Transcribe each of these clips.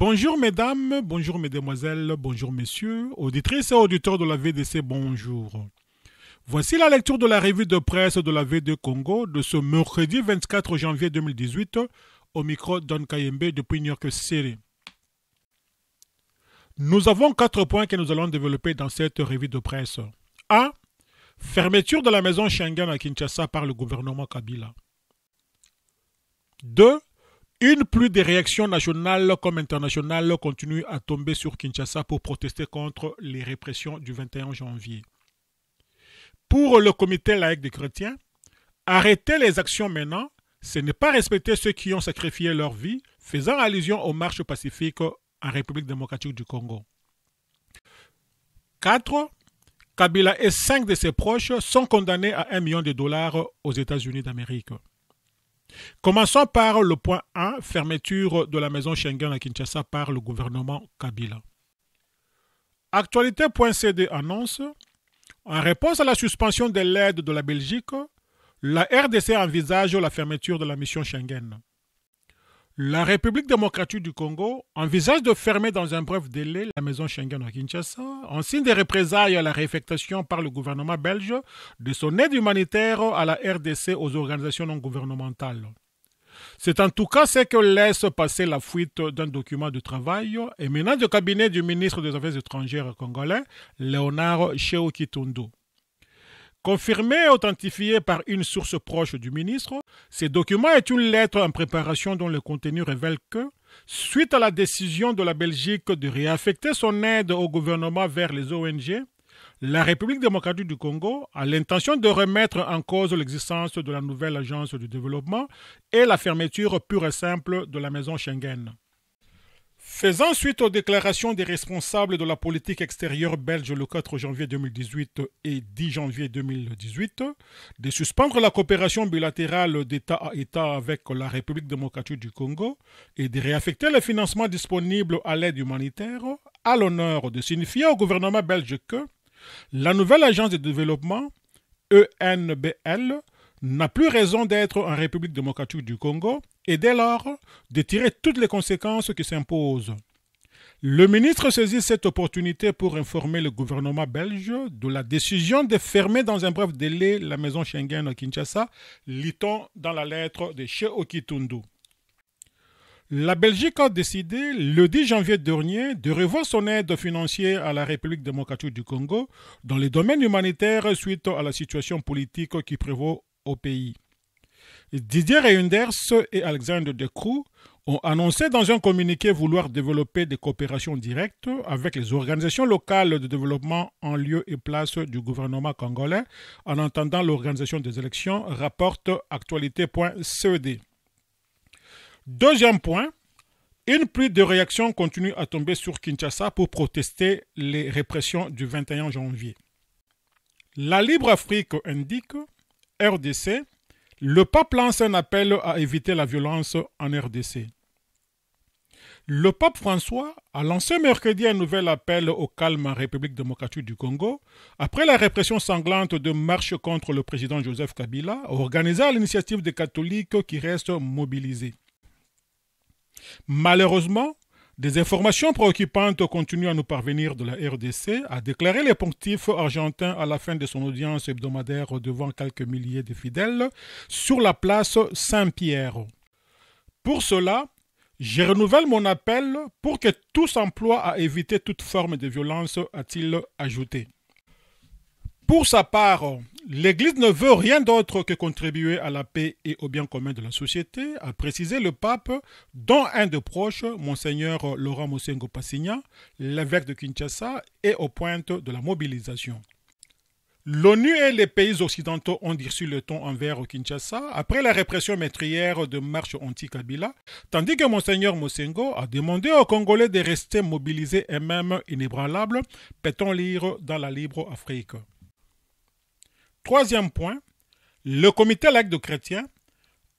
Bonjour mesdames, bonjour mesdemoiselles, bonjour messieurs, auditrices et auditeurs de la VDC, bonjour. Voici la lecture de la revue de presse de la VD Congo de ce mercredi 24 janvier 2018 au micro Don Kayembe depuis New York City. Nous avons 4 points que nous allons développer dans cette revue de presse. 1. Fermeture de la maison Schengen à Kinshasa par le gouvernement Kabila. 2. Une pluie de réactions nationales comme internationales continue à tomber sur Kinshasa pour protester contre les répressions du 21 janvier. Pour le comité laïque des chrétiens, arrêter les actions maintenant, ce n'est pas respecter ceux qui ont sacrifié leur vie, faisant allusion aux marches pacifiques en République démocratique du Congo. 4. Kabila et 5 de ses proches sont condamnés à $1 million aux États-Unis d'Amérique. Commençons par le point 1, fermeture de la maison Schengen à Kinshasa par le gouvernement Kabila. Actualité.cd annonce, en réponse à la suspension de l'aide de la Belgique, la RDC envisage la fermeture de la mission Schengen. La République démocratique du Congo envisage de fermer dans un bref délai la maison Schengen à Kinshasa en signe de représailles à la réaffectation par le gouvernement belge de son aide humanitaire à la RDC aux organisations non gouvernementales. C'est en tout cas ce que laisse passer la fuite d'un document de travail émanant du cabinet du ministre des Affaires étrangères congolais, Léonard Tsheo-Kitundu. Confirmé et authentifié par une source proche du ministre, ce document est une lettre en préparation dont le contenu révèle que, suite à la décision de la Belgique de réaffecter son aide au gouvernement vers les ONG, la République démocratique du Congo a l'intention de remettre en cause l'existence de la nouvelle agence de développement et la fermeture pure et simple de la maison Schengen. Faisant suite aux déclarations des responsables de la politique extérieure belge le 4 janvier 2018 et 10 janvier 2018, de suspendre la coopération bilatérale d'État à État avec la République démocratique du Congo et de réaffecter le financement disponible à l'aide humanitaire, a l'honneur de signifier au gouvernement belge que la nouvelle agence de développement, ENBL, n'a plus raison d'être en République démocratique du Congo et dès lors de tirer toutes les conséquences qui s'imposent. Le ministre saisit cette opportunité pour informer le gouvernement belge de la décision de fermer dans un bref délai la maison Schengen à Kinshasa, lit-on dans la lettre de Tsheo-Kitundu. La Belgique a décidé, le 10 janvier dernier, de revoir son aide financière à la République démocratique du Congo dans les domaines humanitaires suite à la situation politique qui prévaut au pays. Didier Reynders et Alexandre Decroux ont annoncé dans un communiqué vouloir développer des coopérations directes avec les organisations locales de développement en lieu et place du gouvernement congolais en attendant l'organisation des élections, rapporte actualité.ced. Deuxième point, une pluie de réactions continue à tomber sur Kinshasa pour protester les répressions du 21 janvier. La Libre Afrique indique, RDC, le pape lance un appel à éviter la violence en RDC. Le pape François a lancé mercredi un nouvel appel au calme en République démocratique du Congo après la répression sanglante de marches contre le président Joseph Kabila, organisée à l'initiative des catholiques qui restent mobilisés. Malheureusement, des informations préoccupantes continuent à nous parvenir de la RDC, a déclaré le pontife argentin à la fin de son audience hebdomadaire devant quelques milliers de fidèles sur la place Saint-Pierre. Pour cela, je renouvelle mon appel pour que tous s'emploient à éviter toute forme de violence, a-t-il ajouté. Pour sa part, l'Église ne veut rien d'autre que contribuer à la paix et au bien commun de la société, a précisé le pape, dont un de proches, Monseigneur Laurent Mosengo Passigna, l'évêque de Kinshasa, est aux pointes de la mobilisation. L'ONU et les pays occidentaux ont durci le ton envers Kinshasa après la répression meurtrière de marches anti-Kabila, tandis que Monseigneur Mosengo a demandé aux Congolais de rester mobilisés et même inébranlables, peut-on lire dans la Libre Afrique. Troisième point, le comité laïque de chrétiens,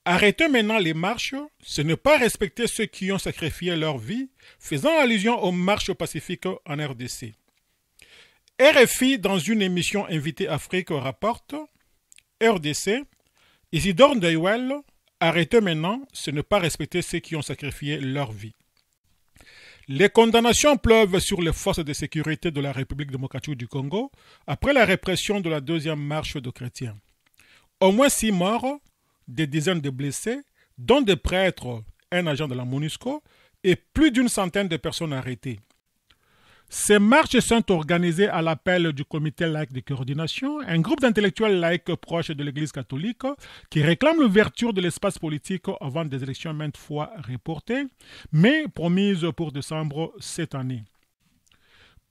arrêter maintenant les marches, ce n'est pas respecter ceux qui ont sacrifié leur vie, faisant allusion aux marches pacifiques en RDC. RFI, dans une émission Invité Afrique, rapporte RDC, Isidore Ndeuel, arrêter maintenant, ce n'est pas respecter ceux qui ont sacrifié leur vie. Les condamnations pleuvent sur les forces de sécurité de la République démocratique du Congo après la répression de la deuxième marche de chrétiens. Au moins 6 morts, des dizaines de blessés, dont des prêtres, un agent de la MONUSCO et plus d'une centaine de personnes arrêtées. Ces marches sont organisées à l'appel du comité laïque de coordination, un groupe d'intellectuels laïcs proches de l'Église catholique qui réclame l'ouverture de l'espace politique avant des élections maintes fois reportées, mais promises pour décembre cette année.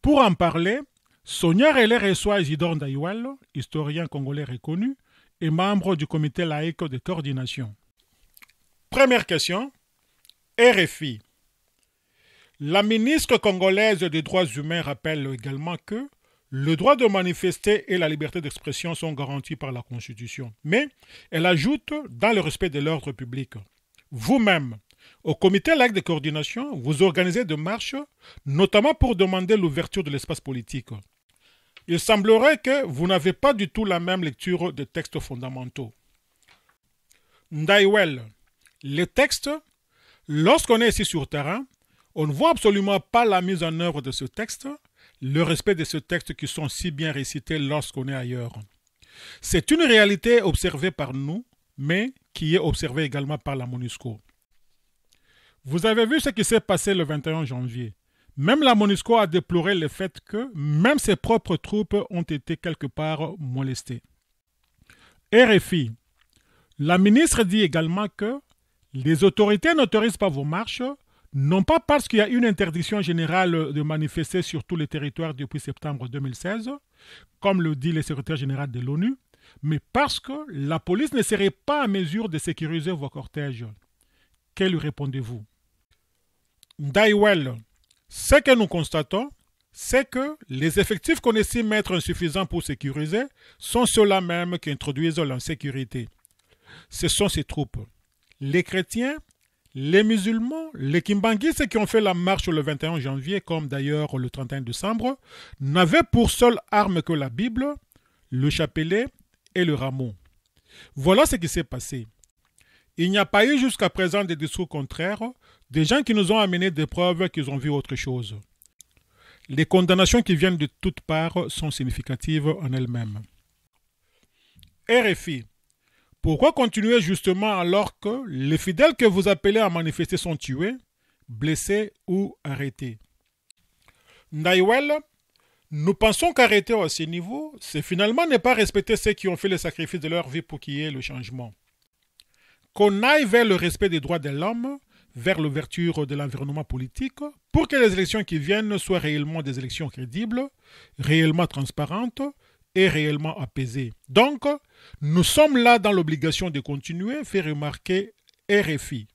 Pour en parler, Sonia Relais reçoit Isidore Ndaiwel, historien congolais reconnu et membre du comité laïque de coordination. Première question. RFI. La ministre congolaise des droits humains rappelle également que le droit de manifester et la liberté d'expression sont garantis par la Constitution. Mais elle ajoute dans le respect de l'ordre public. Vous-même, au comité laïque de coordination, vous organisez des marches, notamment pour demander l'ouverture de l'espace politique. Il semblerait que vous n'avez pas du tout la même lecture des textes fondamentaux. Ndaiwel, les textes, lorsqu'on est ici sur terrain, on ne voit absolument pas la mise en œuvre de ce texte, le respect de ce texte qui sont si bien récités lorsqu'on est ailleurs. C'est une réalité observée par nous, mais qui est observée également par la MONUSCO. Vous avez vu ce qui s'est passé le 21 janvier. Même la MONUSCO a déploré le fait que même ses propres troupes ont été quelque part molestées. RFI. La ministre dit également que les autorités n'autorisent pas vos marches, non pas parce qu'il y a une interdiction générale de manifester sur tous les territoires depuis septembre 2016, comme le dit le secrétaire général de l'ONU, mais parce que la police ne serait pas en mesure de sécuriser vos cortèges. Que lui répondez-vous? Ndaiwel, ce que nous constatons, c'est que les effectifs qu'on estime être insuffisants pour sécuriser sont ceux-là même qui introduisent l'insécurité. Ce sont ces troupes. Les chrétiens, les musulmans, les kimbanguistes qui ont fait la marche le 21 janvier, comme d'ailleurs le 31 décembre, n'avaient pour seule arme que la Bible, le chapelet et le rameau. Voilà ce qui s'est passé. Il n'y a pas eu jusqu'à présent des discours contraires, des gens qui nous ont amené des preuves qu'ils ont vu autre chose. Les condamnations qui viennent de toutes parts sont significatives en elles-mêmes. RFI. Pourquoi continuer justement alors que les fidèles que vous appelez à manifester sont tués, blessés ou arrêtés? Ndaiwel, nous pensons qu'arrêter à ce niveau, c'est finalement ne pas respecter ceux qui ont fait le sacrifice de leur vie pour qu'il y ait le changement. Qu'on aille vers le respect des droits de l'homme, vers l'ouverture de l'environnement politique, pour que les élections qui viennent soient réellement des élections crédibles, réellement transparentes, est réellement apaisé. Donc, nous sommes là dans l'obligation de continuer, fait remarquer RFI.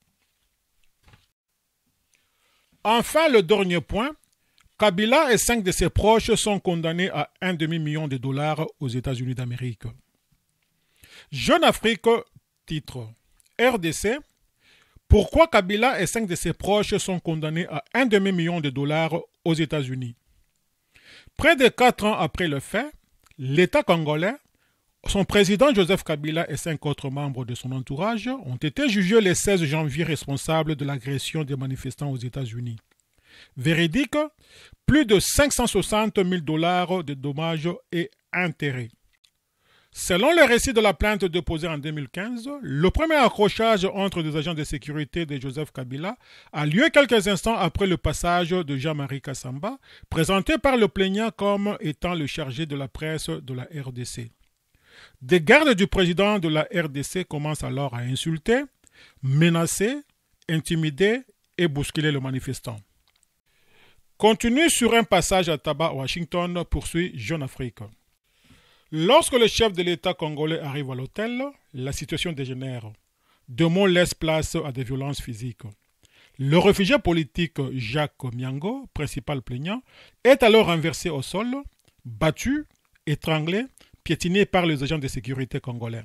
Enfin, le dernier point, Kabila et 5 de ses proches sont condamnés à $1,5 million aux États-Unis d'Amérique. Jeune Afrique, titre RDC, pourquoi Kabila et 5 de ses proches sont condamnés à $1,5 million aux États-Unis? Près de 4 ans après le fait, l'État congolais, son président Joseph Kabila et 5 autres membres de son entourage ont été jugés le 16 janvier responsables de l'agression des manifestants aux États-Unis. Véridique, plus de $560 000 de dommages et intérêts. Selon le récit de la plainte déposée en 2015, le premier accrochage entre des agents de sécurité de Joseph Kabila a lieu quelques instants après le passage de Jean-Marie Kassamba, présenté par le plaignant comme étant le chargé de la presse de la RDC. Des gardes du président de la RDC commencent alors à insulter, menacer, intimider et bousculer le manifestant. Continue sur un passage à tabac Washington, poursuit Jeune Afrique. Lorsque le chef de l'État congolais arrive à l'hôtel, la situation dégénère. Deux mots laissent place à des violences physiques. Le réfugié politique Jacques Miango, principal plaignant, est alors renversé au sol, battu, étranglé, piétiné par les agents de sécurité congolais.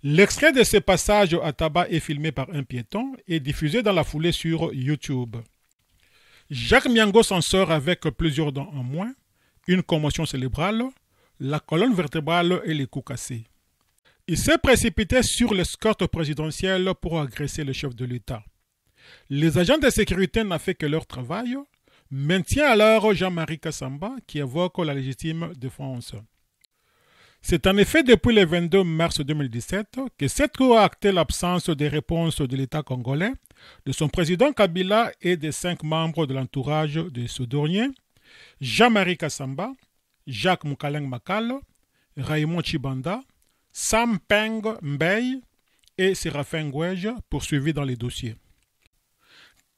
L'extrait de ce passage à tabac est filmé par un piéton et diffusé dans la foulée sur YouTube. Jacques Miango s'en sort avec plusieurs dents en moins, une commotion cérébrale, la colonne vertébrale et les coups cassés. Il s'est précipité sur l'escorte présidentielle pour agresser le chef de l'État. Les agents de sécurité n'ont fait que leur travail, maintient alors Jean-Marie Kassamba qui évoque la légitime défense. C'est en effet depuis le 22 mars 2017 que cette cour a acté l'absence des réponses de l'État congolais, de son président Kabila et des 5 membres de l'entourage de ce dernier, Jean-Marie Kassamba, Jacques Moukaleng Makal, Raymond Chibanda, Sam Peng Mbey et Séraphin Ngouège poursuivis dans les dossiers.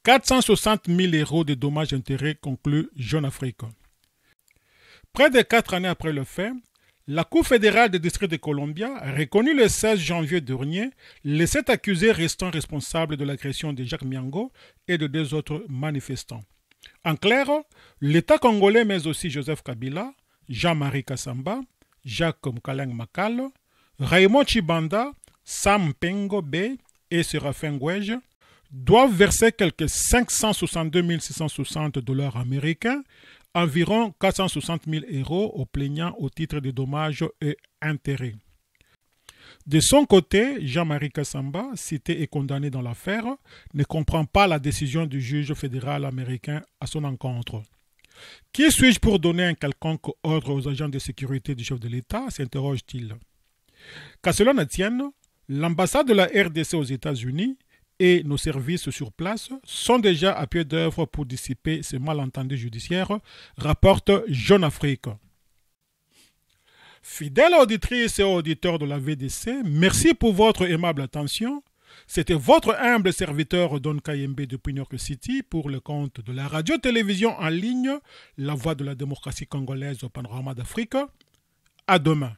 460 000 euros de dommages et intérêts conclut Jeune Afrique. Près de 4 années après le fait, la Cour fédérale du district de Columbia a reconnu le 16 janvier dernier les 7 accusés restant responsables de l'agression de Jacques Miango et de 2 autres manifestants. En clair, l'État congolais mais aussi Joseph Kabila, Jean-Marie Kassamba, Jacques Moukaleng Makal, Raymond Chibanda, Sam Pengo Bey et Séraphin Ngouège doivent verser quelques 562 660 $ américains, environ 460 000 euros aux plaignants au titre des dommages et intérêts. De son côté, Jean-Marie Kassamba, cité et condamné dans l'affaire, ne comprend pas la décision du juge fédéral américain à son encontre. Qui suis-je pour donner un quelconque ordre aux agents de sécurité du chef de l'État s'interroge-t-il. Qu'à cela ne tienne, l'ambassade de la RDC aux États-Unis et nos services sur place sont déjà à pied d'œuvre pour dissiper ces malentendus judiciaires, rapporte Jeune Afrique. Fidèles auditrices et auditeurs de la VDC, merci pour votre aimable attention. C'était votre humble serviteur Don Kayembe depuis New York City pour le compte de la radio-télévision en ligne La Voix de la démocratie congolaise au panorama d'Afrique. À demain.